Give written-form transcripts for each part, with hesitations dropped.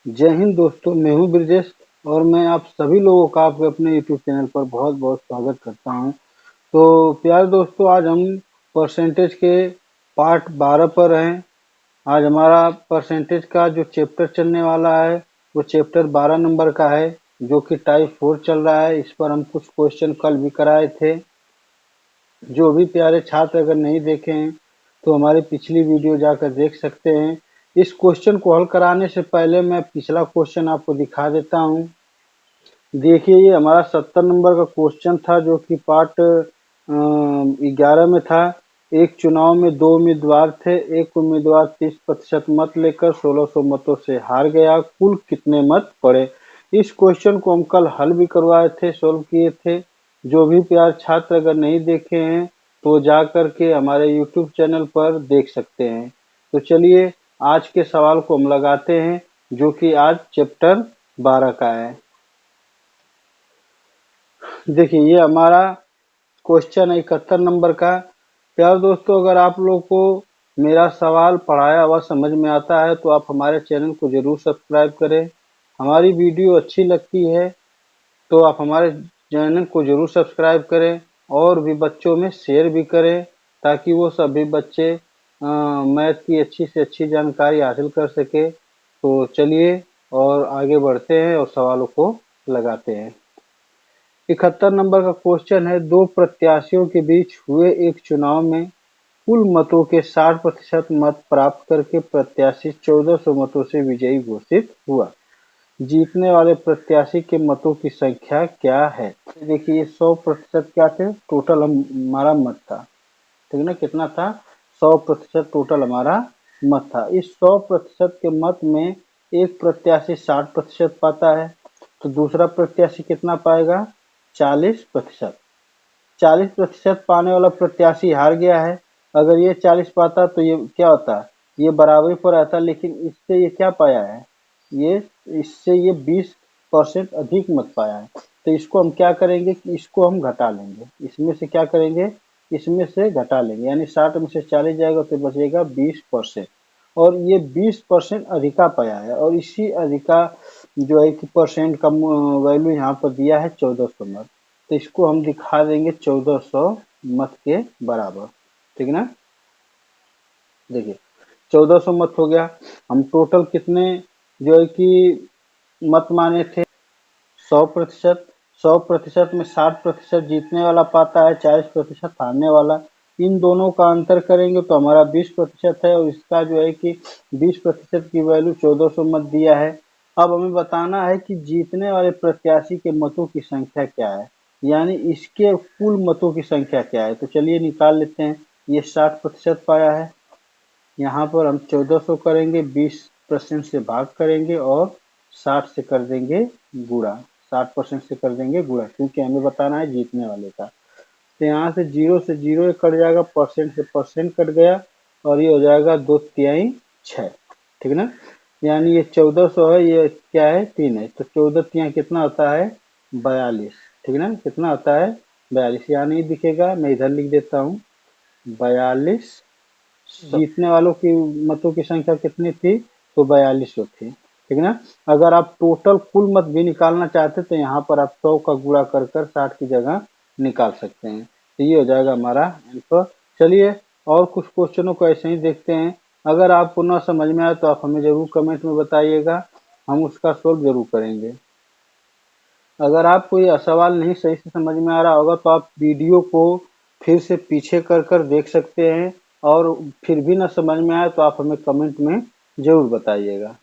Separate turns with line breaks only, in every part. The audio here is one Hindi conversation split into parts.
जय हिंद दोस्तों, मैं हूं ब्रिजेश और मैं आप सभी लोगों का आपके अपने यूट्यूब चैनल पर बहुत बहुत स्वागत करता हूं। तो प्यारे दोस्तों, आज हम परसेंटेज के पार्ट 12 पर हैं। आज हमारा परसेंटेज का जो चैप्टर चलने वाला है वो चैप्टर 12 नंबर का है, जो कि टाइप 4 चल रहा है। इस पर हम कुछ क्वेश्चन कल भी कराए थे। जो भी प्यारे छात्र अगर नहीं देखे हैं तो हमारी पिछली वीडियो जाकर देख सकते हैं। इस क्वेश्चन को हल कराने से पहले मैं पिछला क्वेश्चन आपको दिखा देता हूं। देखिए, ये हमारा 70 नंबर का क्वेश्चन था, जो कि पार्ट 11 में था। एक चुनाव में 2 उम्मीदवार थे। एक उम्मीदवार 30% मत लेकर 1600 मतों से हार गया। कुल कितने मत पड़े? इस क्वेश्चन को हम कल हल भी करवाए थे, सोल्व किए थे। जो भी प्यार छात्र अगर नहीं देखे हैं तो जा कर के हमारे यूट्यूब चैनल पर देख सकते हैं। तो चलिए आज के सवाल को हम लगाते हैं, जो कि आज चैप्टर 12 का है। देखिए, ये हमारा क्वेश्चन है 71 नंबर का। प्यारे दोस्तों, अगर आप लोग को मेरा सवाल पढ़ाया हुआ समझ में आता है तो आप हमारे चैनल को जरूर सब्सक्राइब करें। हमारी वीडियो अच्छी लगती है तो आप हमारे चैनल को जरूर सब्सक्राइब करें और भी बच्चों में शेयर भी करें, ताकि वो सभी बच्चे मैथ की अच्छी से अच्छी जानकारी हासिल कर सके। तो चलिए और आगे बढ़ते हैं और सवालों को लगाते हैं। 71 नंबर का क्वेश्चन है, दो प्रत्याशियों के बीच हुए एक चुनाव में कुल मतों के 60% मत प्राप्त करके प्रत्याशी 1400 मतों से विजयी घोषित हुआ। जीतने वाले प्रत्याशी के मतों की संख्या क्या है? देखिए, 100% क्या थे? टोटल हमारा मत था, ठीक ना? कितना था? 100% टोटल हमारा मत था। इस 100% के मत में एक प्रत्याशी 60% पाता है, तो दूसरा प्रत्याशी कितना पाएगा? 40%। 40% पाने वाला प्रत्याशी हार गया है। अगर ये 40 पाता तो ये क्या होता? ये बराबरी पर रहता, लेकिन इससे ये क्या पाया है? ये इससे ये 20% अधिक मत पाया है। तो इसको हम क्या करेंगे कि इसको हम घटा लेंगे। इसमें से क्या करेंगे? इसमें से घटा लेंगे, यानी 60 में से 40 जाएगा तो बचेगा 20%। और ये 20% अधिका पाया है, और इसी अधिका जो है कि परसेंट का वैल्यू यहाँ पर दिया है 1400 मत। तो इसको हम दिखा देंगे 1400 मत के बराबर, ठीक ना? देखिए, 1400 मत हो गया। हम टोटल कितने जो है कि मत माने थे? 100%। 100% में 60% जीतने वाला पाता है, 40% हारने वाला। इन दोनों का अंतर करेंगे तो हमारा 20% है, और इसका जो है कि 20% की वैल्यू 1400 मत दिया है। अब हमें बताना है कि जीतने वाले प्रत्याशी के मतों की संख्या क्या है, यानी इसके कुल मतों की संख्या क्या है। तो चलिए निकाल लेते हैं। ये 60% पाया है, यहाँ पर हम 1400 करेंगे, 20% से भाग करेंगे और 60 से कर देंगे गुणा। 60% से कर देंगे गुणा, क्योंकि हमें बताना है जीतने वाले का। तो यहाँ से 0 से 0 कट जाएगा, परसेंट से परसेंट कट गया, और ये हो जाएगा 2 6, ठीक ना? यानी ये 1400 है, ये क्या है? 3 है, तो 14 कितना होता है? 42, ठीक ना? कितना होता है? 42। यहाँ नहीं दिखेगा, मैं इधर लिख देता हूँ, 42। जीतने वालों की मतों की संख्या कितनी थी? तो 4200 थी, ठीक ना? अगर आप टोटल कुल मत भी निकालना चाहते तो यहाँ पर आप 100 का गुणा कर 60 की जगह निकाल सकते हैं। तो ये हो जाएगा हमारा आंसर। चलिए और कुछ क्वेश्चनों को ऐसे ही देखते हैं। अगर आपको न समझ में आए तो आप हमें जरूर कमेंट में बताइएगा, हम उसका सोल्व जरूर करेंगे। अगर आपको यह सवाल नहीं सही से समझ में आ रहा होगा तो आप वीडियो को फिर से पीछे कर देख सकते हैं, और फिर भी न समझ में आए तो आप हमें कमेंट में जरूर बताइएगा।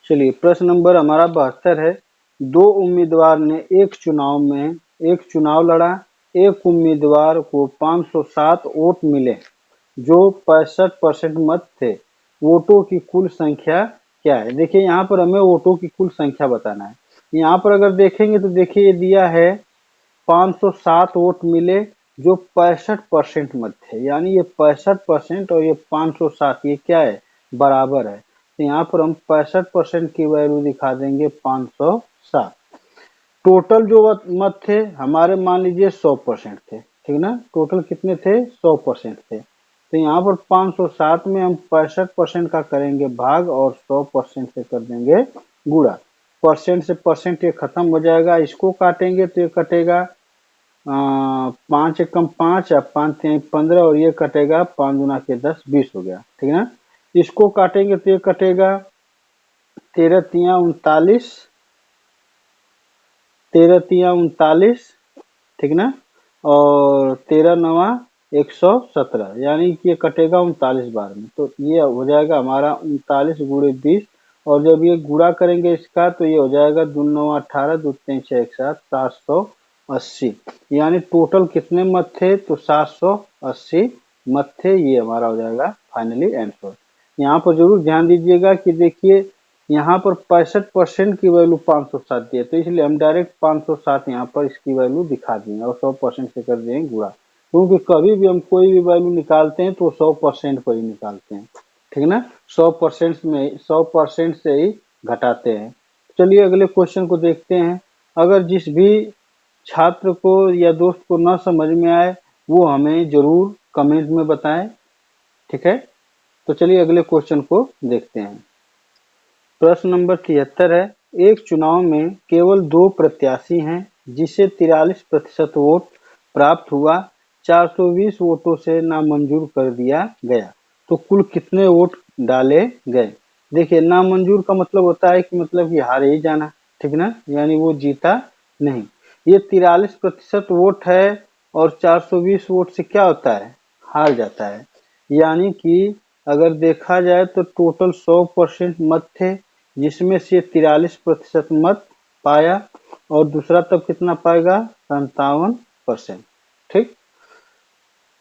चलिए, प्रश्न नंबर हमारा 72 है। दो उम्मीदवार ने एक चुनाव लड़ा। एक उम्मीदवार को 507 वोट मिले, जो 65% मत थे। वोटों की कुल संख्या क्या है? देखिए, यहाँ पर हमें वोटों की कुल संख्या बताना है। यहाँ पर अगर देखेंगे तो देखिए ये दिया है 507 वोट मिले, जो 65% मत थे, यानी ये 65% और ये 507 ये क्या है? बराबर है। तो यहाँ पर हम 65% की वैल्यू दिखा देंगे 507। टोटल जो मत थे हमारे, मान लीजिए 100% थे, ठीक ना? टोटल कितने थे? 100% थे। तो यहाँ पर 507 में हम 65% का करेंगे भाग और 100% से कर देंगे गुणा। परसेंट से परसेंट ये खत्म हो जाएगा, इसको काटेंगे तो ये कटेगा 5 एकम 5 या 5 3 15 और ये कटेगा 5 गुना के 10 20 हो गया, ठीक है ना। इसको काटेंगे तो ये कटेगा 13 तिया 39, 13 तिया 39, ठीक ना, और 13 नवा 117, यानी कि ये कटेगा 39 बार में। तो ये हो जाएगा हमारा 39 गुणे 20, और जब ये गुणा करेंगे इसका तो ये हो जाएगा 2 9 18, 2 3 6 1 7, 780। यानी टोटल कितने मत थे, तो 780 मत थे। ये हमारा हो जाएगा फाइनली आंसर। यहाँ पर जरूर ध्यान दीजिएगा कि देखिए यहाँ पर 65% की वैल्यू 507 दी है, तो इसलिए हम डायरेक्ट 507 यहाँ पर इसकी वैल्यू दिखा देंगे और 100% से कर देंगे गुणा, क्योंकि कभी भी हम कोई भी वैल्यू निकालते हैं तो 100% पर ही निकालते हैं, ठीक है ना। 100% से ही घटाते हैं। चलिए अगले क्वेश्चन को देखते हैं। अगर जिस भी छात्र को या दोस्त को न समझ में आए वो हमें जरूर कमेंट में बताएं, ठीक है। तो चलिए अगले क्वेश्चन को देखते हैं। प्रश्न नंबर 73 है, एक चुनाव में केवल 2 प्रत्याशी हैं जिसे 43% वोट प्राप्त हुआ, 420 वोटों से नामंजूर कर दिया गया, तो कुल कितने वोट डाले गए। देखिए नामंजूर का मतलब होता है कि मतलब कि हार ही जाना, ठीक ना, यानी वो जीता नहीं। ये 43% वोट है और 420 वोट से क्या होता है, हार जाता है। यानी कि अगर देखा जाए तो टोटल 100% मत थे, जिसमें से 43% मत पाया, और दूसरा तब कितना पाएगा 57%, ठीक।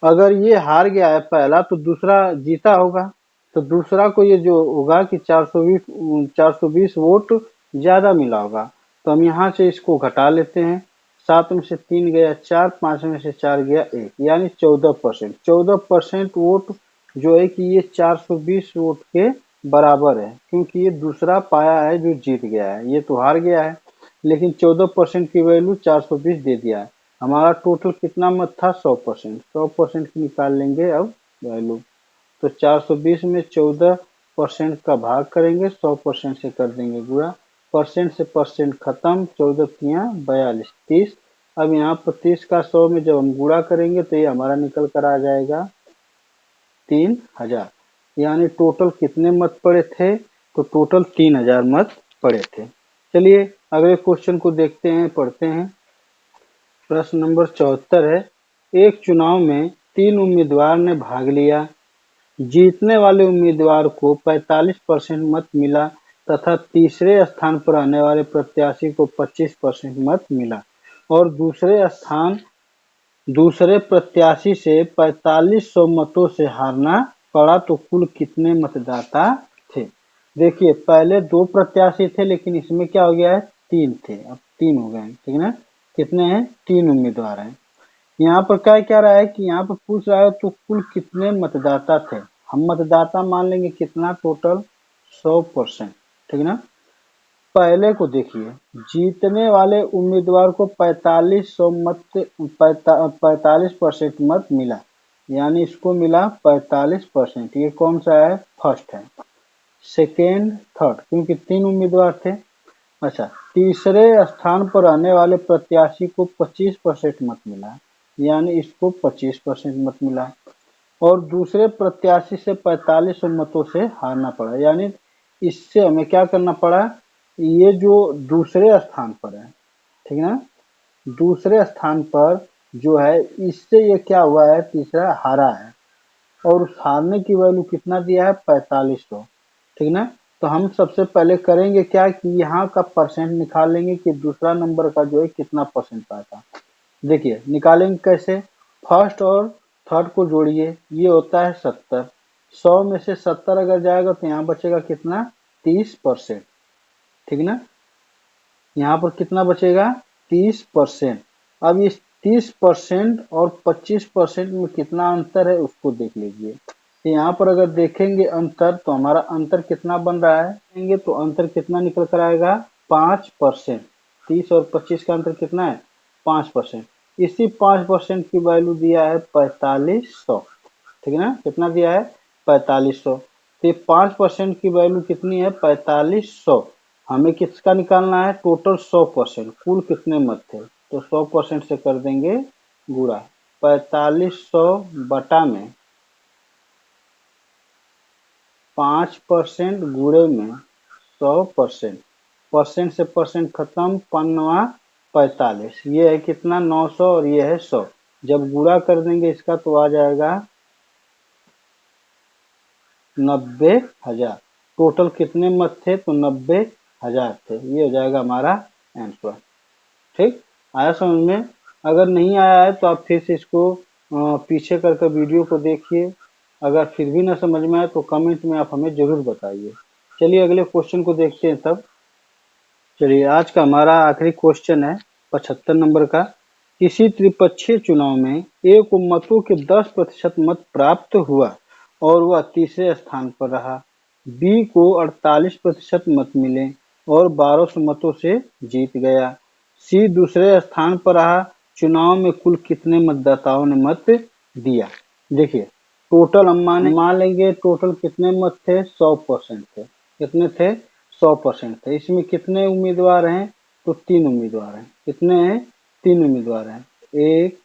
अगर ये हार गया है पहला तो दूसरा जीता होगा, तो दूसरा को ये जो होगा कि 420 वोट ज्यादा मिला होगा। तो हम यहाँ से इसको घटा लेते हैं, 7 में से 3 गया 4, 5 में से 4 गया 1, यानी 14%। 14% वोट जो है कि ये 420 वोट के बराबर है, क्योंकि ये दूसरा पाया है जो जीत गया है, ये तो हार गया है, लेकिन 14% की वैल्यू 420 दे दिया है। हमारा टोटल कितना मत था 100%, 100% की निकाल लेंगे अब वैल्यू। तो 420 में 14% का भाग करेंगे, 100% से कर देंगे गुणा, परसेंट से परसेंट खत्म, 14 तिया 42, 30। अब यहाँ पर 30 का 100 में जब हम गुणा करेंगे तो ये हमारा निकल कर आ जाएगा 3000। यानी टोटल कितने मत पड़े थे, तो टोटल 3000 मत पड़े थे। चलिए अगले क्वेश्चन को देखते हैं, पढ़ते हैं। प्रश्न नंबर 74 है, एक चुनाव में 3 उम्मीदवार ने भाग लिया, जीतने वाले उम्मीदवार को 45% मत मिला तथा तीसरे स्थान पर आने वाले प्रत्याशी को 25% मत मिला, और दूसरे प्रत्याशी से 4500 मतों से हारना पड़ा, तो कुल कितने मतदाता थे। देखिए पहले 2 प्रत्याशी थे, लेकिन इसमें क्या हो गया है 3 थे, अब 3 हो गए, ठीक है ना। कितने हैं, 3 उम्मीदवार हैं। यहाँ पर क्या रहा है कि यहाँ पर पूछ रहा है तो कुल कितने मतदाता थे। हम मतदाता मान लेंगे कितना, टोटल 100%, ठीक ना। पहले को देखिए, जीतने वाले उम्मीदवार को 45% मत मिला, यानी इसको मिला 45%। ये कौन सा है, फर्स्ट है। सेकेंड, थर्ड, क्योंकि 3 उम्मीदवार थे। अच्छा, तीसरे स्थान पर आने वाले प्रत्याशी को 25% मत मिला, यानी इसको 25% मत मिला, और दूसरे प्रत्याशी से 4500 मतों से हारना पड़ा, यानी इससे हमें क्या करना पड़ा, ये जो दूसरे स्थान पर है, ठीक है ना, दूसरे स्थान पर जो है इससे ये क्या हुआ है, तीसरा हारा है, और उस हारने की वैल्यू कितना दिया है 4500, ठीक ना। तो हम सबसे पहले करेंगे क्या कि यहाँ का परसेंट निकाल लेंगे कि दूसरा नंबर का जो है कितना परसेंट पाया था। देखिए निकालेंगे कैसे, फर्स्ट और थर्ड को जोड़िए, ये होता है 70, 100 में से 70 अगर जाएगा तो यहाँ बचेगा कितना 30%, ठीक ना। यहाँ पर कितना बचेगा 30%। अब इस 30% और 25% में कितना अंतर है उसको देख लीजिए। तो यहाँ पर अगर देखेंगे अंतर, तो हमारा अंतर कितना बन रहा है, देखेंगे तो अंतर कितना निकल कर आएगा 5%। 30 और 25 का अंतर कितना है 5%। इसी 5% की वैल्यू दिया है 4500, ठीक है ना, कितना दिया है 4500। तो ये 5% की वैल्यू कितनी है 4500। हमें किसका निकालना है टोटल 100%, कुल कितने मत थे, तो 100% से कर देंगे गुणा 4500 बटा में 5% गुणे में 100%, परसेंट से परसेंट खत्म, पन्नवा 45, ये है कितना 900 और ये है 100। जब गुणा कर देंगे इसका तो आ जाएगा 90,000। टोटल कितने मत थे तो 90,000 थे, ये हो जाएगा हमारा आंसर। ठीक, आया समझ में? अगर नहीं आया है तो आप फिर से इसको पीछे करके वीडियो को देखिए। अगर फिर भी ना समझ में आए तो कमेंट में आप हमें जरूर बताइए। चलिए अगले क्वेश्चन को देखते हैं तब। चलिए आज का हमारा आखिरी क्वेश्चन है 75 नंबर का। किसी त्रिपक्षीय चुनाव में ए को मतों के 10% मत प्राप्त हुआ और वह तीसरे स्थान पर रहा। बी को 48% मत मिले और 1200 मतों से जीत गया। सी दूसरे स्थान पर रहा। चुनाव में कुल कितने मतदाताओं ने मत दिया? देखिए टोटल हम मान लेंगे टोटल कितने मत थे 100% थे। कितने थे 100% थे। इसमें कितने उम्मीदवार हैं तो 3 उम्मीदवार हैं। कितने हैं 3 उम्मीदवार हैं, 1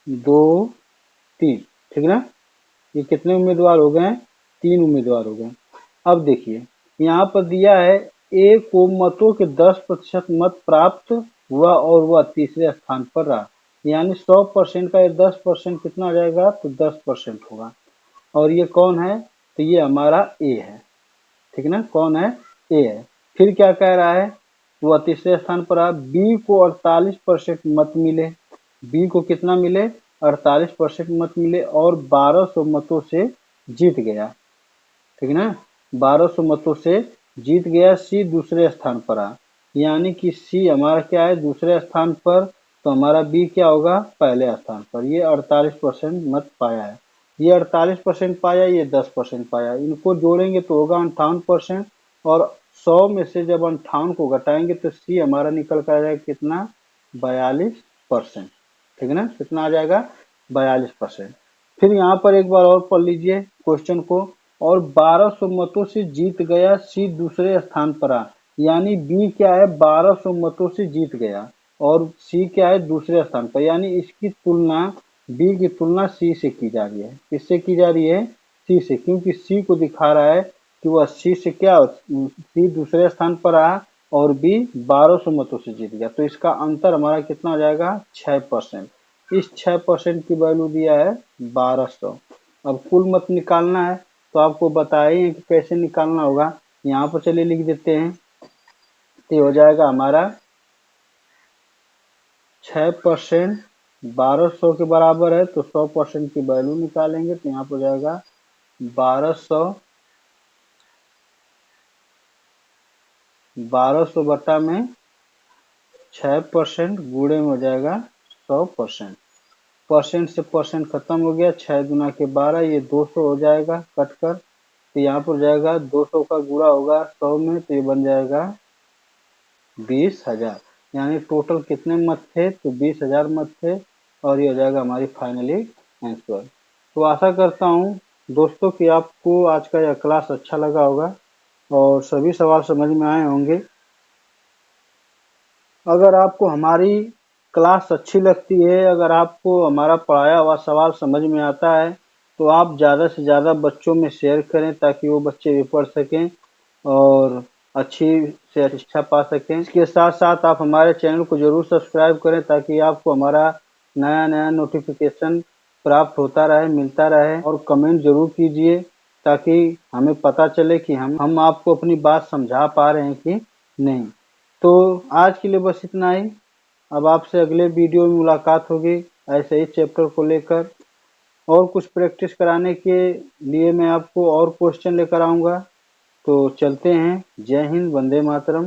2 3, ठीक ना। ये कितने उम्मीदवार हो गए 3 उम्मीदवार हो गए। अब देखिए यहाँ पर दिया है ए को मतों के 10% मत प्राप्त हुआ और वह तीसरे स्थान पर रहा, यानी 100% का ये 10% कितना आ जाएगा तो 10% होगा। और ये कौन है तो ये हमारा ए है, ठीक है ना, कौन है ए है। फिर क्या कह रहा है वह तीसरे स्थान पर रहा। बी को 48% मत मिले। बी को कितना मिले 48% मत मिले और 1200 मतों से जीत गया, ठीक है ना, 1200 मतों से जीत गया। सी दूसरे स्थान पर आ, यानी कि सी हमारा क्या है दूसरे स्थान पर, तो हमारा बी क्या होगा पहले स्थान पर। ये 48% मत पाया है, ये 48% पाया, ये 10% पाया, इनको जोड़ेंगे तो होगा 58%। और 100 में से जब 58 को घटाएंगे तो सी हमारा निकल कर आ जाएगा कितना 42%, ठीक है ना, कितना आ जाएगा 42%। फिर यहाँ पर एक बार और पढ़ लीजिए क्वेश्चन को। और 1200 मतों से जीत गया, सी दूसरे स्थान पर आ, यानी बी क्या है 1200 मतों से जीत गया और सी क्या है दूसरे स्थान पर, यानी इसकी तुलना बी की तुलना सी से की जा रही है। किससे की जा रही है सी से, क्योंकि सी को दिखा रहा है कि वह सी से क्या सी दूसरे स्थान पर आया और बी 1200 मतों से जीत गया, तो इसका अंतर हमारा कितना हो जाएगा 6%। इस 6% की वैल्यू दिया है 1200। अब कुल मत निकालना है तो आपको बताइए कि कैसे निकालना होगा। यहाँ पर चलिए लिख देते हैं, तो हो जाएगा हमारा 6% 1200 के बराबर है, तो 100% की वैल्यू निकालेंगे तो यहाँ पर हो जाएगा 1200 बटा में 6% गुणे में हो जाएगा 100%। परसेंट से परसेंट खत्म हो गया, 6 गुना के 12, ये 200 हो जाएगा कट कर, तो यहाँ पर जाएगा 200 का गुणा होगा 100 में, तो ये बन जाएगा 20,000। यानी टोटल कितने मत थे तो 20,000 मत थे और ये हो जाएगा हमारी फाइनली आंसर। तो आशा करता हूँ दोस्तों कि आपको आज का यह क्लास अच्छा लगा होगा और सभी सवाल समझ में आए होंगे। अगर आपको हमारी क्लास अच्छी लगती है, अगर आपको हमारा पढ़ाया हुआ सवाल समझ में आता है तो आप ज़्यादा से ज़्यादा बच्चों में शेयर करें ताकि वो बच्चे भी पढ़ सकें और अच्छी से शिक्षा पा सकें। इसके साथ साथ आप हमारे चैनल को ज़रूर सब्सक्राइब करें ताकि आपको हमारा नया नया नोटिफिकेशन प्राप्त होता रहे, मिलता रहे। और कमेंट ज़रूर कीजिए ताकि हमें पता चले कि हम आपको अपनी बात समझा पा रहे हैं कि नहीं। तो आज के लिए बस इतना ही। अब आपसे अगले वीडियो में मुलाकात होगी ऐसे ही चैप्टर को लेकर, और कुछ प्रैक्टिस कराने के लिए मैं आपको और क्वेश्चन लेकर आऊँगा। तो चलते हैं, जय हिंद, वंदे मातरम।